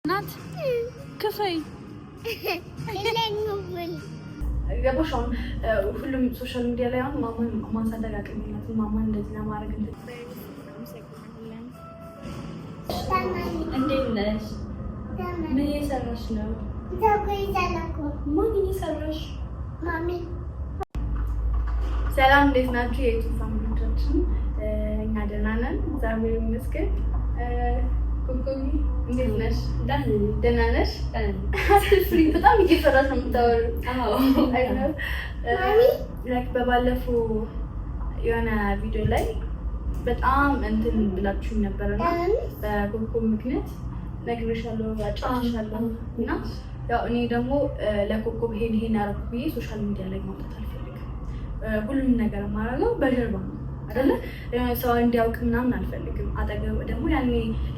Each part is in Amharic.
ናት ክፈይ ገባሽ? ሁሉም ሶሻል ሚዲያ ላይ አሁን ማማን ማሳደግ አቅምነት ማማን እንደዚህ ለማድረግ እንዴት ነሽ? ምን እየሰራሽ ነው? ማን እየሰራሽ? ሰላም እንዴት ናችሁ? የዩቲዩብ ፋሚሊዎቻችን እኛ ደህና ነን፣ እግዚአብሔር ይመስገን። ኩኩሚ እንዴት ነሽ? ደህና ነሽ? አትፍሪ፣ በጣም እየፈራሽ ነው የምታወሪው። አዎ ላይክ በባለፈው የሆነ ቪዲዮ ላይ በጣም እንትን ብላችሁ ነበርና በኩኩ ምክንያት ነግሬሻለሁ፣ አጫውሻለሁ እና ያው እኔ ደግሞ ለኮኮብ ይሄን አደረኩ ብዬ ሶሻል ሚዲያ ላይ ማውጣት አልፈልግም። ሁሉም ነገር የማደርገው በጀርባ ነው አይደለ? ሰው እንዲያውቅ ምናምን አልፈልግም። አጠገብ ደግሞ ያኔ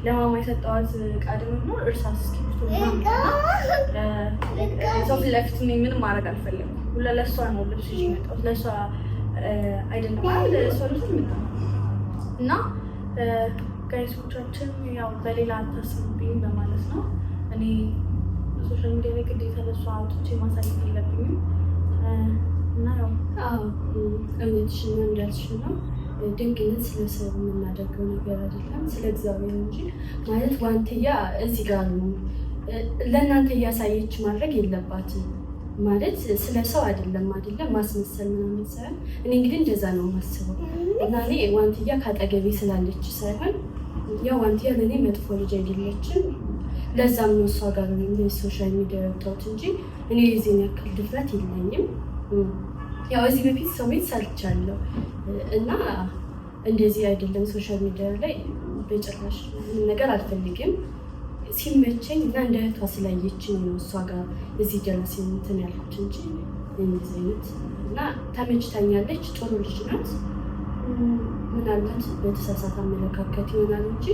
ለማማ የሰጠዋት ቃድም ነው እርሳስ እስክሪብቶ ሰው ፊት ለፊት ምንም ማድረግ አልፈልግም። ሁላ ለእሷ ነው ልብስ ይዤ የመጣሁት፣ ለእሷ አይደለም አይደል? ለእሷ ልብስ የመጣሁት እና ጋይሶቻችን ያው በሌላ አታስቡብኝ በማለት ነው። እኔ ሶሻል ሚዲያ ላይ ግዴታ ለእሷ አውጥቼ ማሳየት የለብኝም እና ያው እውነትሽን ነው እንዳልሽ ነው። ድንቅነት ስለሰው የምናደርገው ነገር አይደለም፣ ስለ እግዚአብሔር እንጂ ማለት ዋንትያ እዚህ ጋር ነው ለእናንተ እያሳየች ማድረግ የለባትም ማለት ስለ ሰው አይደለም ማስመሰል ምናምን ሳይሆን እኔ እንግዲህ እንደዛ ነው የማስበው። እና እኔ ዋንትያ ካጠገቤ ስላለች ሳይሆን ያው ዋንትያ ለእኔ መጥፎ ልጅ አይደለችም። ለዛም ነው እሷ ጋር ሶሻል ሚዲያ ያወጣሁት እንጂ እኔ የዚህን ያክል ድፍረት የለኝም። ያው እዚህ በፊት ሰው ቤት ሰርቻለሁ እና እንደዚህ አይደለም። ሶሻል ሚዲያ ላይ በጭራሽ ምንም ነገር አልፈልግም። ሲመቸኝ እና እንደ እህቷ ስላየችኝ ነው እሷ ጋር እዚህ ድረስ እንትን ያልኩት እንጂ እንደዚህ አይነት እና ተመችታኛለች። ጥሩ ልጅ ናት። ምናልባት በተሳሳተ አመለካከት ይሆናል እንጂ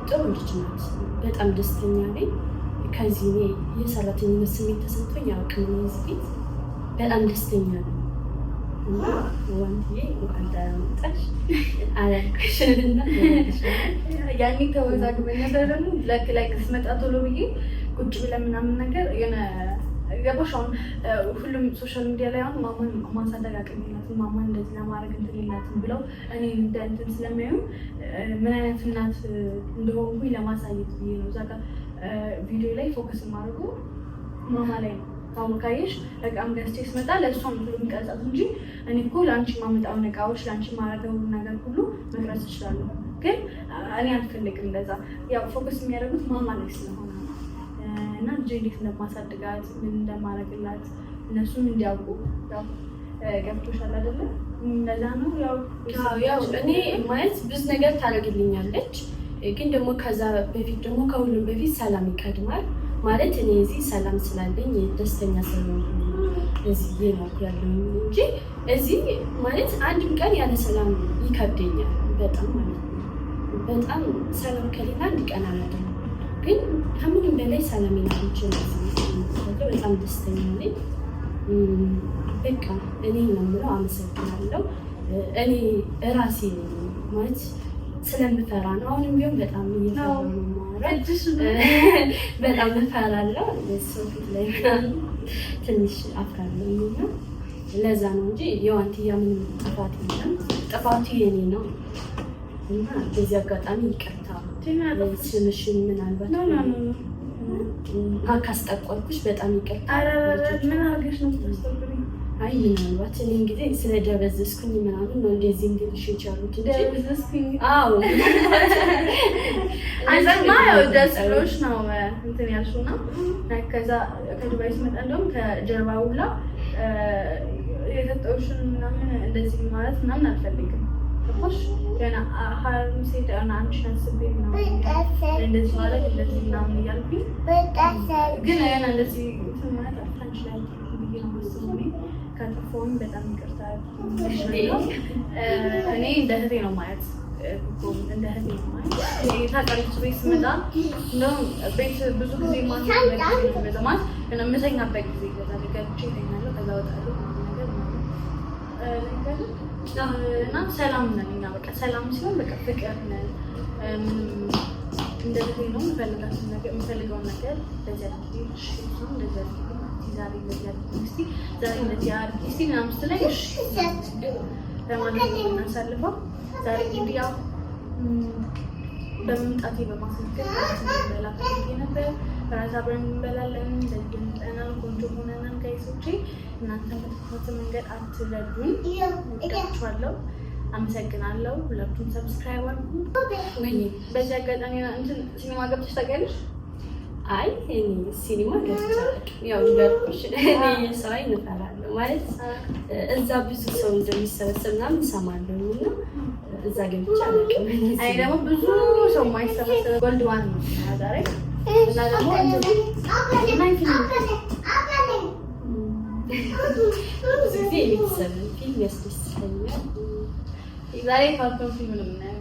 ጥሩ ልጅ ናት። በጣም ደስተኛ ነኝ። ከዚህ እኔ የሰራተኝነት ስሜት ተሰምቶኝ አያውቅም። እዚህ ቤት በጣም ደስተኛ ነው እና ወንድዬ እንኳን ተመጣሽ አላልኩሽና ያኔ ተወዛግበን ነበር። ደግሞ ላይ ስመጣ ቶሎ ብዬ ቁጭ ብለን ምናምን ነገር የሆነ ገባሽ? አሁን ሁሉም ሶሻል ሚዲያ ላይ አሁን ማማን ማሳደግ አቅምነት ማማን እንደዚህ ለማድረግ እንትን የላትም ብለው እኔ እንደ እንትን ስለሚያዩ ምን አይነት እናት እንደሆንኩኝ ለማሳየት ብዬ ነው እዛ ጋር ቪዲዮ ላይ ፎከስ የማደርገው ማማ ላይ ነው። አሁን ካየሽ በቃም ገዝቼ ስመጣ ለእሷም ሁሉ የሚቀርጻት እንጂ እኔ እኮ ለአንቺ ማመጣውን እቃዎች ለአንቺ ማድረገው ነገር ሁሉ መቅረጽ እችላለሁ። ግን እኔ አልፈልግም እንደዛ። ያው ፎከስ የሚያደርጉት ማማ ላይ ስለሆነ እና ልጄ እንዴት እንደማሳድጋት ምን እንደማደርግላት እነሱም እንዲያውቁ ያው ገብቶሻል አይደለ? እንደዛ ነው። ያው እኔ ማለት ብዙ ነገር ታደርግልኛለች፣ ግን ደግሞ ከዛ በፊት ደግሞ ከሁሉም በፊት ሰላም ይቀድማል። ማለት እኔ እዚህ ሰላም ስላለኝ ደስተኛ ስለሆንኩ እዚህ እየኖርኩ ያለው እንጂ እዚህ ማለት አንድም ቀን ያለ ሰላም ይከብደኛል በጣም ማለት ነው። በጣም ሰላም ከሌላ አንድ ቀን አላደረም። ግን ከምንም በላይ ሰላም ይናችን በጣም ደስተኛ ነኝ። በቃ እኔ ነው የምለው አመሰግናለሁ። እኔ እራሴ ማለት ስለምፈራ ነው። አሁንም ቢሆን በጣም እየፈራሁ ነው ማለት በጣም እፈራለሁ። ሰው ፊት ላይ ትንሽ አፍራለሁ እና ለዛ ነው እንጂ የዋንትያ ምንም ጥፋት የለም። ጥፋቱ የኔ ነው እና በዚህ አጋጣሚ ይቅርታ ስምሽን ምናልባት ካስጠቆርኩሽ በጣም ይቅርታ። ምን አድርገሽ ነው የምታስጠቁሪኝ? አይ ምናልባት እኔ እንግዲህ ስለደበዘዝኩኝ ምናምን ነው እንደዚህ እንግዲህ ይቻሉት እንጂ ደበዘዝኩኝ። አዎ አንተማ ያው ደስ ብሎሽ ነው እንትን ያልሽውና ከዛ ከዱባይ ስመጣ እንደውም ከጀርባ ሁላ የሰጠሁሽን ምናምን እንደዚህ ማለት ምናምን አልፈልግም። ገባሽ? ገና ሀረር ሴት አንቺን አስቤ ምናምን እንደዚህ ማለት እንደዚህ ምናምን እያልኩኝ ግን ገና እንደዚህ እንትን ማለት አልችልም ብዬ ነው የማስበው። ከጥፎም በጣም ይቅርታ። እኔ እንደ እህቴ ነው ማለት እንደ እህቴ ነው ማለት ታውቃለች። ቤት ስመጣ እንደውም ቤት ብዙ ጊዜ ማለት የምተኛበት ጊዜ ገብቼ እተኛለሁ፣ ከዛ እወጣለሁ ነገር እና ሰላም ነን እኛ። በቃ ሰላም ሲሆን በቃ ፍቅር ነን። እንደዚህ ነው የምፈልገውን ነገር እንደዚህ አድርጊ፣ እንደዚህ አድርጊ፣ ዛሬ እንደዚህ አድርጊ፣ ዛሬ እንደዚህ አድርጊ ምናምን ስትለኝ እሺ ለማለት ነው የምናሳልፈው። ዛሬ እንግዲህ ያው በመምጣቴ በማስመልከት በላ ነበር ራስ አብረን እንበላለን። እንደዚህ ጠናል ቆንጆ ሆነናል ጋይሶቼ። እናንተ በተፈተ መንገድ አትረዱን። እወዳችኋለሁ። አመሰግናለሁ። ሁላችሁም ሰብስክራይብ አድርጉ። በዚህ አጋጣሚ እንትን ሲኒማ ገብተሽ ታውቂያለሽ? አይ እኔ ሲኒማ ገብቼ ያው እንዳልኩሽ እኔ ሰው አይነፈራለሁ ማለት እዛ ብዙ ሰው እንደሚሰበሰብ ምናምን እሰማለሁ እና እዛ ገብቼ አላውቅም። አይ ደግሞ ብዙ ሰው የማይሰበሰብ ጎልድዋን ነው ዛሬ እና ደግሞ ብዙ ጊዜ የቤተሰብ ፊልም ያስደስተኛል። ዛሬ ካርቱን ፊልም ነው የምናየው።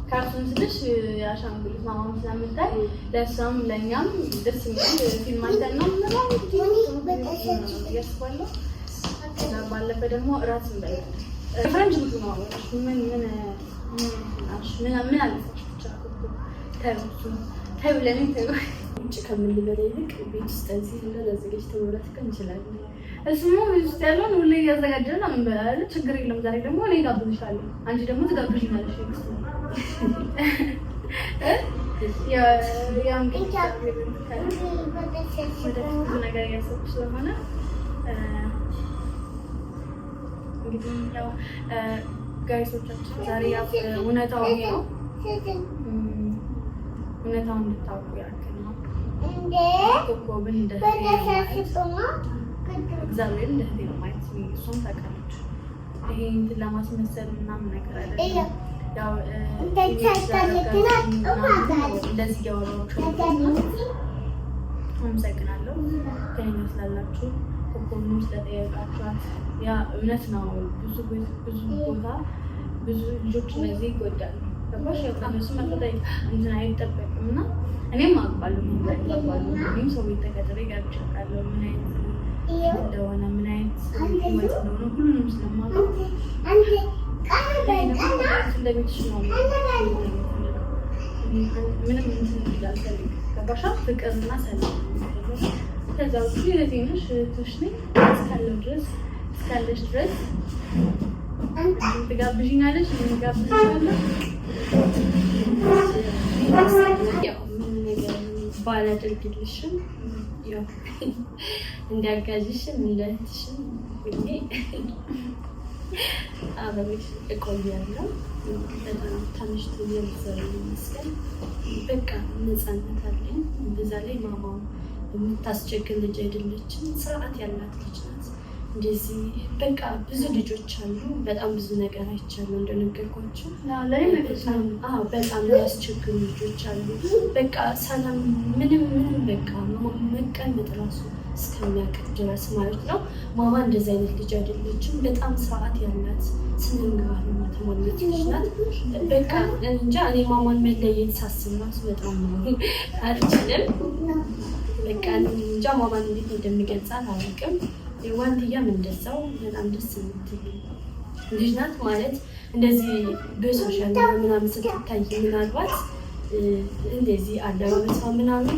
ካርቱን ስልሽ የአሻንጉሊት ማማም ስለምታይ ለእሷም ለእኛም ደስ የሚል ፊልም አይተን ነው ያስባለሁ። ባለፈ ደግሞ እራት እንበላለን። ፍሬንች ምግብ ነው ምን አለፈች ብቻ ተብለን ውጭ ከምንበላ ይልቅ ቤት ውስጥ እዚህ ብለን አዘጋጅተን መብላት እንችላለን። እሱማ ቤት ውስጥ ያለውን ሁሌ እያዘጋጀን ነው የምንበላለን። ችግር የለም። ዛሬ ደግሞ እኔ ጋብዝሻለሁ፣ አንቺ ደግሞ ትጋብዥኛለሽ። ብዙ ነገር እያሰብኩ ስለሆነ እንግዲህ ያው ጋይሶቻችን ዛሬ እውነታው ይሄ ነው። እውነታውን እንድታውቁ ያክል ነው። ኮኮብን እንደ እግዚአብሔር እንደ እህቴ ነው ማየት እሷም ታውቃለች። ይሄ እንትን ለማስመሰል ምናምን ነገር አይደለም። ያው እንደዚህ እያወራኋቸው አመሰግናለሁ ከእኔ ስላላችሁ ኮኮብንም ስለጠየቃችኋት። ያ እውነት ነው። ብዙ ቦታ ብዙ ልጆች እነዚህ ይጎዳሉ። ገባሽ? ከእነሱ መጠየቅ እንትን አይጠበቅም እና እኔም አውቃለሁ እኔም ሰው ቤት ተቀጥሬ ገብቼ አውቃለሁ ምን አይነት እንደሆነ ምን አይነት ህይወት እንደሆነ ሁሉንም ስለማውቀው እንደቤትሽ ነው ምንም እንትን እንዳልፈልግ ገባሽ? ፍቅርና ሰላም ከዛ ውጭ የቴንሽ ትሽ ነኝ እስካለሽ ድረስ ትጋብዥኛለሽ፣ እንጋብዝሻለሁ። ያው ምን ነገር ባላደርግልሽም ያው እንዲያጋዥሽም እንደትሽም ሁሌ አብሬሽ እቆያለሁ። በጣም ተመችቶኛል። እግዚአብሔር ይመስገን። በቃ ነፃነት አለኝ። በዛ ላይ ማማ የምታስቸግር ልጅ አይደለችም። ስርዓት ያላት ልጅ ናት። እንደዚህ በቃ ብዙ ልጆች አሉ። በጣም ብዙ ነገር አይቻለሁ እንደነገርኳቸው። በጣም ያስቸግሩ ልጆች አሉ። በቃ ሰላም ምንም በቃ መቀመጥ ራሱ እስከሚያቅት ድረስ ማለት ነው። ማማ እንደዚህ አይነት ልጅ አይደለችም። በጣም ስርዓት ያላት ስነምግባር የተሞላች ልጅ ናት። በቃ እንጃ እኔ ማማን መለየት ሳስብ ራሱ በጣም ነው አልችልም። በቃ እንጃ ማማን እንዴት እንደሚገልጻት አላውቅም። ዋንትያም እንደዛው በጣም ደስ የምትል ልጅ ናት። ማለት እንደዚህ በሶሻል ሚዲያ ምናምን ስትታይ ምናልባት እንደዚህ አለባበሷ ምናምን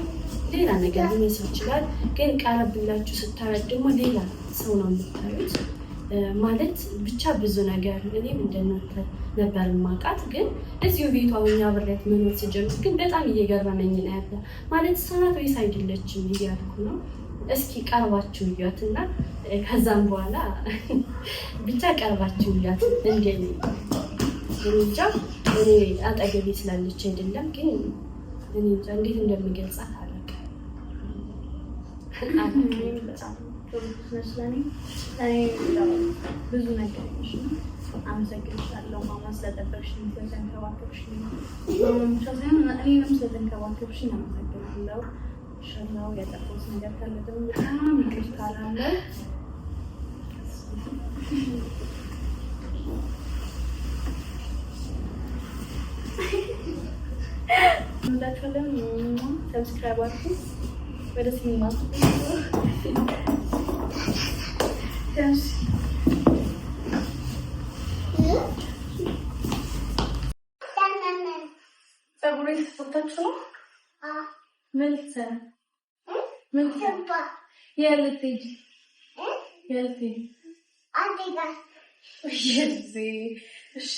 ሌላ ነገር ሊመስል ይችላል፣ ግን ቀረብ ብላችሁ ስታዩት ደግሞ ሌላ ሰው ነው የምታዩት። ማለት ብቻ ብዙ ነገር እኔም እንደናንተ ነበር የማውቃት፣ ግን እዚሁ ቤቷ ሆኜ አብሬያት መኖር ስጀምር ግን በጣም እየገረመኝ ነው ያለ። ማለት ሰናት ወይስ አይደለችም እያልኩ ነው። እስኪ ቀርባችሁ እያት እና ከዛም በኋላ ብቻ ቀርባችሁ እያት። እንደኔ እንጃ እኔ አጠገቤ ስላለች አይደለም፣ ግን እኔ እንጃ እንዴት እንደሚገልጻት አላውቅም። በጣም ብዙ ነገር አመሰግንሻለሁ ማማ፣ ስለጠበቅሽኝ፣ ስለተንከባከብሽኝ፣ እኔንም ስለተንከባከብሽኝ አመሰግናለሁ። ሸናው ያጠፋሁት ነገር ካለ ደግሞ በጣም ይቅርታ እላለሁ። እንዳችሁልን ሰብስክራይብ አድርጉ። ወደ ሲኒማ ፀጉሬ ተፈታችሁ ነው። ምን ልትሰራ? ምን ልትሰራ? የት ልትሄጂ? የት ልትሄጂ? አንዴ ጋር እሺ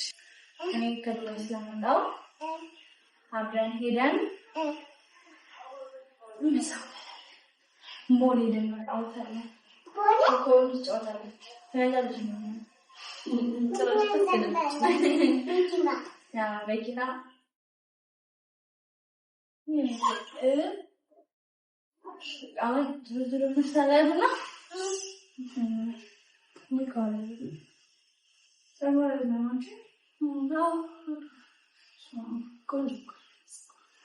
እኔ ከብሎ ስለመጣሁ አብረን ሄደን ምሳ ቦሌ ልንወጣለን። ቦሌ ጨዋታለች ትሄዳለች ነው መኪና አሁን ዝርዝር ምሳሌና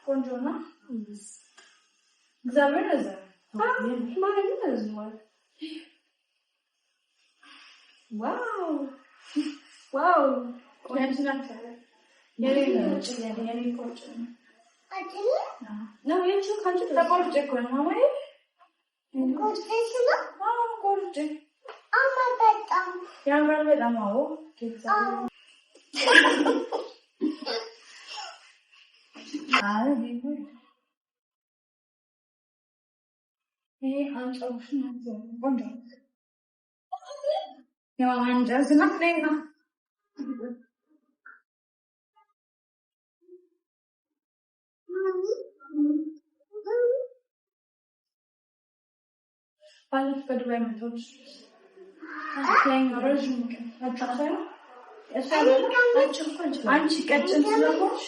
ቆንጆ ነው። እግዚአብሔር እዛ ማለት ነው። ዋው ዋው ቆንጆ ናት። የኔ ቆንጆ ነው። ነው የቹ ካንቺ ተቆርጬ እኮ ነው ማማዬ። ቆርጬሽ ነው? አዎ ቆርጬ። አማ በጣም ያምራል። በጣም አዎ። ይሄ አንጫውሽ ነው ቆንጆ ያው አንጫውሽ ነው ነው ባለፈ ከዱባይ መጥቶሽ ረዥም አንቺ ቀጭን ስለሆንሽ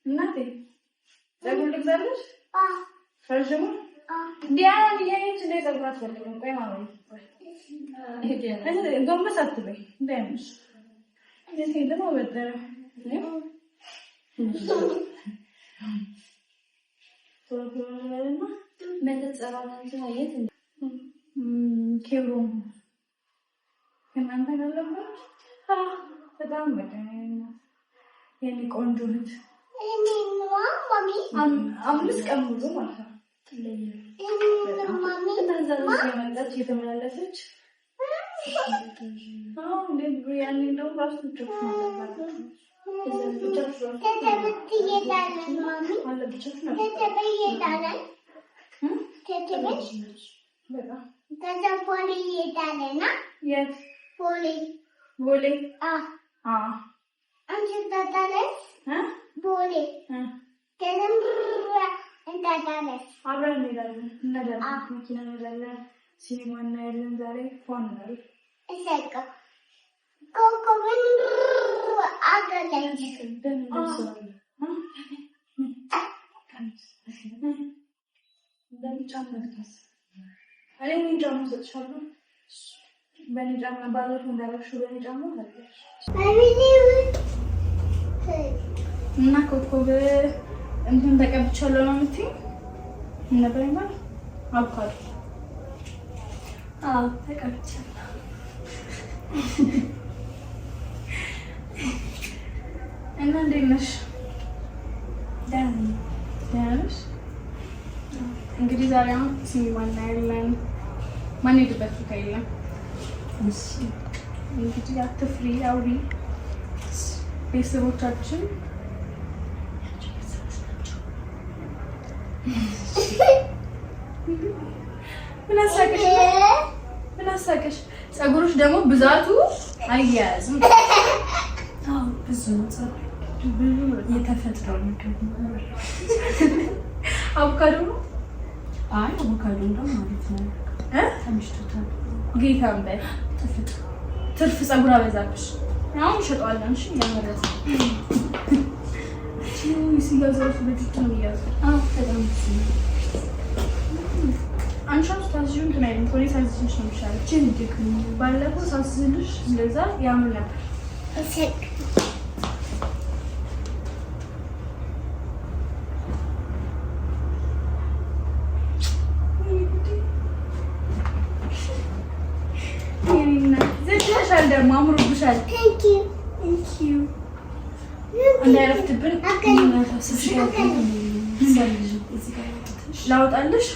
እናቴ ፀጉር ልግዛለሽ? ረዥሙ ዲያን የኔት እንደ ፀጉር አትፈልግም። ቆይ ማማዬ ጎንበስ አትበይ እንዳይመሽ። እንዴት ደግሞ በደረ በጣም የኔ ቆንጆ ልጅ 5 ቀን ሙሉ ማለት ነው የመጣች የተመላለሰች አብረን እንሄዳለን። መኪና እንሄዳለን፣ ሲኒማ እናያለን። ዛሬ ፎን ነው እና ኮኮብ እንትን ተቀብቻለሁ ነው የምትይኝ? ነበር ማለት አውቃለሁ። አዎ ተቀብቻለሁ። እና እንዴት ነሽ? ደህና ነሽ? እንግዲህ ዛሬ አሁን ሲኒማ እናያለን። ማን ሄድበት ቦታ የለም። እሺ እንግዲህ አትፍሪ፣ አውሪ። ቤተሰቦቻችን ምን አሳቀሽ? ፀጉሮች ደግሞ ብዛቱ አያያዝም። አዎ ብዙ የተፈጥሮ ነገር አቮካዶ ነው። አይ አቮካዶ እንደው ማለት ነው ተምሽቶታል። ጌታም በይ ተፈጥሮ ትርፍ ፀጉር አበዛብሽ። አሁን እንሸጠዋለን። እሺ ያመረተ ሲጋዛው ልጅቱ ነው ያዘ። አዎ በጣም አንቺም ታዝዥው እንትን አይደለም ፖሊስ አዝዥሽ ነው የሚሻለው። ጭንቅ ባለፈው ሳዝልሽ እንደዛ ያምን ነበር። እሺ ዘሻሻል ደግሞ አምሮብሻል። ቴንክ ዩ እንዳይረፍትብን ላውጣልሽ።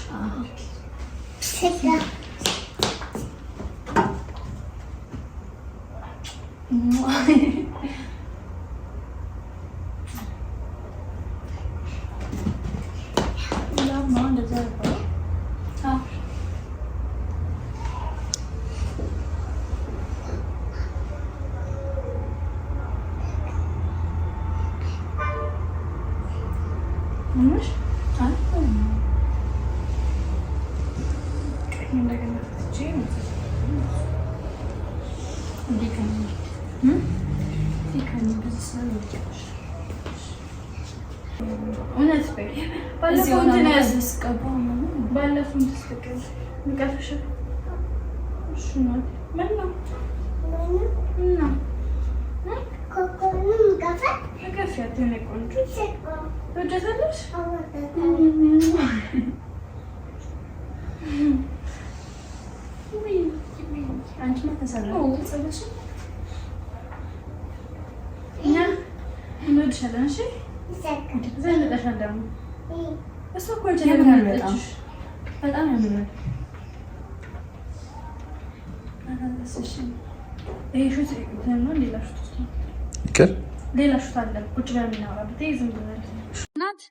ናት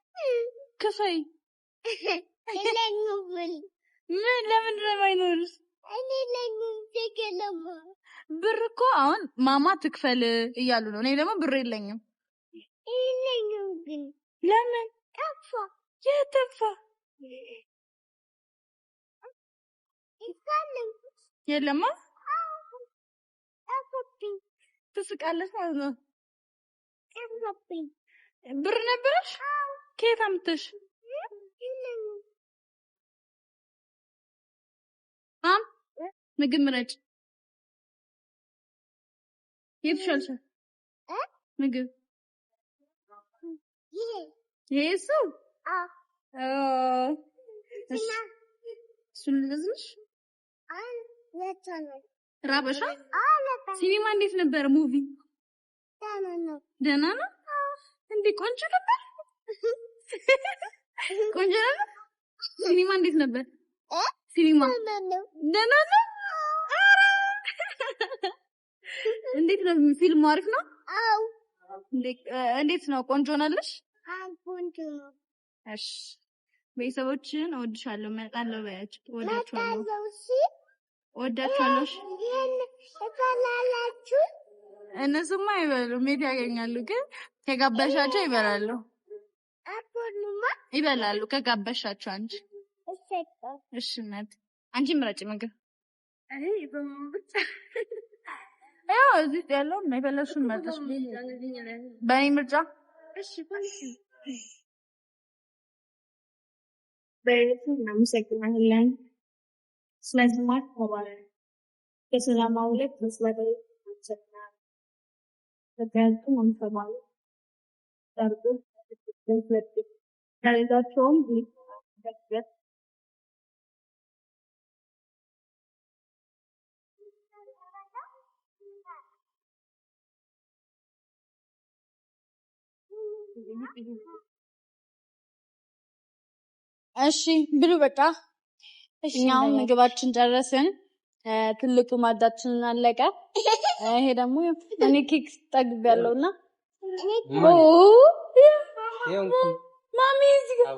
ክፈይ ምን ለምን ለማይኖርስ ብር እኮ አሁን ማማ ትክፈል እያሉ ነው። እኔ ደግሞ ብር የለኝም። ለምን ጠፋ? የጠፋ የለማ ትስቃለች ማለት ነው። ብር ነበረሽ? ከየት አምጥተሽ? ምግብ ምረጭ። የትሻልሻል ምግብ ይሄሱ እሱን ልዘዝሽ። ራበሻ? ሲኒማ እንዴት ነበር? ሙቪ ደህና ነው እንዴ? ቆንጆ ነበር። ቆንጆ ነበር። ሲኒማ እንዴት ነበር? ሲኒማ ደህና ነው። እንዴት ነው ፊልሙ? አሪፍ ነው። እንዴት ነው? ቆንጆ ነልሽ? ቆንጆ ነው። እሺ ቤተሰቦችን እወድሻለሁ፣ እመጣለሁ በያቸው። እወዳችኋለሁ። እነሱማ አይበሉም፣ የት ያገኛሉ? ግን ከጋበሻቸው ይበላሉ። ይበላሉ ከጋበሻቸው አንቺ። እሺ እናት አንቺ ምረጭ ምግብ። ያው እዚህ ያለው ነው የፈለግሽውን መርጠሽ በእኔ ምርጫ። እሺ በእውነት እናመሰግናለን ስለዝማት ተባለ ከሰላማውለት መስላደይ ተሰጥቷል። ተጋልጡ መንፈማሉ ዳርጎ ተፈጥቷል። ካለዛቸውም ቢደረግ እሺ ብሉ በቃ። እኛው ምግባችን ጨረስን። ትልቁ ማዳችንን አለቀ። ይሄ ደግሞ እኔ ኬክ ጠግቤያለሁና ማሚ እዚህ ጋር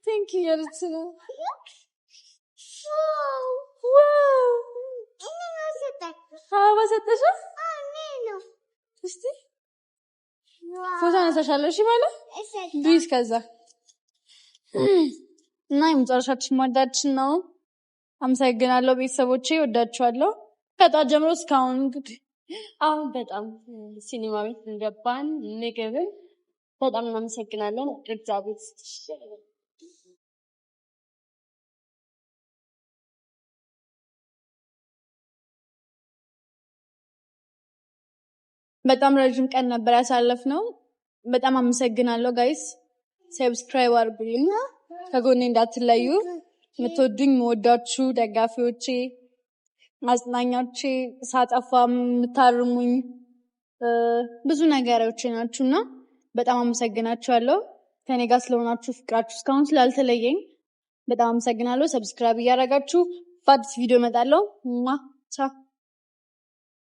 ቴንክ ዩ ያለች ነው። አበባ ሰጠሽ? እስቲ ፎቶ አነሳሻለሁ። እሺ ማለት ዱይስ ከዛ እና የመጨረሻችን ማዳችን ነው። አመሰግናለሁ ቤተሰቦቼ፣ ወዳችኋለሁ። ከጧት ጀምሮ እስካሁን እንግዲህ አሁን በጣም ሲኒማ ቤት እንደገባን ምግብን በጣም እናመሰግናለን። እግዚአብሔር ይስጥሽ። በጣም ረጅም ቀን ነበር ያሳለፍነው። በጣም አመሰግናለሁ ጋይስ። ሰብስክራይብ አድርጉልኝ፣ ከጎኔ እንዳትለዩ። የምትወዱኝ የምወዳችሁ ደጋፊዎቼ፣ አጽናኞቼ፣ ሳጠፋ የምታርሙኝ ብዙ ነገሮች ናችሁና በጣም አመሰግናችኋለሁ። ከኔ ጋር ስለሆናችሁ ፍቅራችሁ እስካሁን ስላልተለየኝ በጣም አመሰግናለሁ። ሰብስክራይብ እያደረጋችሁ በአዲስ ቪዲዮ እመጣለሁ። ቻው